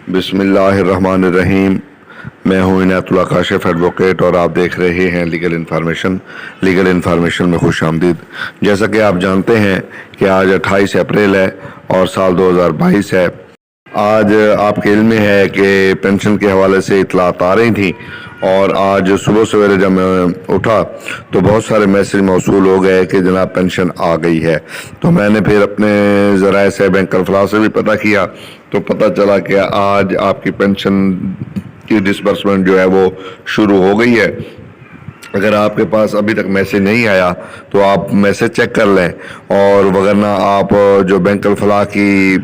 بسم اللہ الرحمن الرحیم۔ میں ہوں عنایت اللہ کاشف ایڈوکیٹ اور آپ دیکھ رہے ہیں لیگل انفارمیشن میں خوش آمدید۔ جیسا کہ آپ جانتے ہیں کہ آج 28 اپریل ہے اور سال 2022 ہے۔ آج آپ کے علم میں ہے کہ پینشن کے حوالے سے اطلاعات آ رہی تھیں، اور آج صبح سویرے جب میں اٹھا تو بہت سارے میسج موصول ہو گئے کہ جناب پینشن آ گئی ہے۔ تو میں نے پھر اپنے ذرائع سے بینک الفلاح سے بھی پتہ کیا تو پتہ چلا کہ آج آپ کی پینشن کی ڈسبرسمنٹ جو ہے وہ شروع ہو گئی ہے۔ اگر آپ کے پاس ابھی تک میسج نہیں آیا تو آپ میسج چیک کر لیں، اور وگرنہ آپ جو بینک الفلاح کی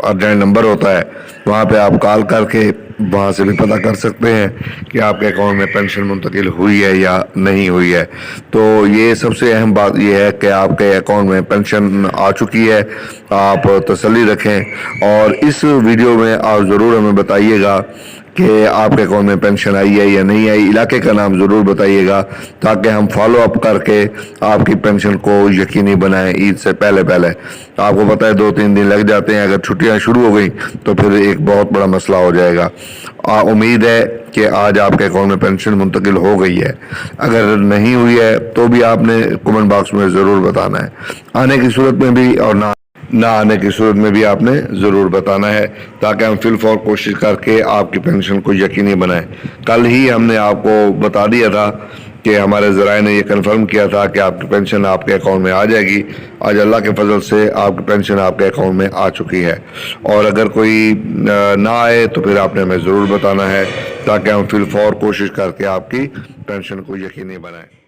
ارجنٹ نمبر ہوتا ہے وہاں پہ آپ کال کر کے وہاں سے بھی پتہ کر سکتے ہیں کہ آپ کے اکاؤنٹ میں پینشن منتقل ہوئی ہے یا نہیں ہوئی ہے۔ تو یہ سب سے اہم بات یہ ہے کہ آپ کے اکاؤنٹ میں پینشن آ چکی ہے، آپ تسلی رکھیں، اور اس ویڈیو میں آپ ضرور ہمیں بتائیے گا کہ آپ کے اکاؤنٹ میں پینشن آئی ہے یا نہیں آئی۔ علاقے کا نام ضرور بتائیے گا تاکہ ہم فالو اپ کر کے آپ کی پینشن کو یقینی بنائیں عید سے پہلے۔ آپ کو پتہ ہے 2-3 دن لگ جاتے ہیں، اگر چھٹیاں شروع ہو گئیں تو پھر ایک بہت بڑا مسئلہ ہو جائے گا۔ امید ہے کہ آج آپ کے اکاؤنٹ میں پینشن منتقل ہو گئی ہے۔ اگر نہیں ہوئی ہے تو بھی آپ نے کمنٹ باکس میں ضرور بتانا ہے، آنے کی صورت میں بھی اور نہ آنے کی صورت میں بھی آپ نے ضرور بتانا ہے، تاکہ ہم فی الفور کوشش کر کے آپ کی پینشن کو یقینی بنائیں۔ کل ہی ہم نے آپ کو بتا دیا تھا کہ ہمارے ذرائع نے یہ کنفرم کیا تھا کہ آپ کی پینشن آپ کے اکاؤنٹ میں آ جائے گی۔ آج اللہ کے فضل سے آپ کی پینشن آپ کے اکاؤنٹ میں آ چکی ہے، اور اگر کوئی نہ آئے تو پھر آپ نے ہمیں ضرور بتانا ہے تاکہ ہم فی الفور کوشش کر کے آپ کی پینشن کو یقینی بنائیں۔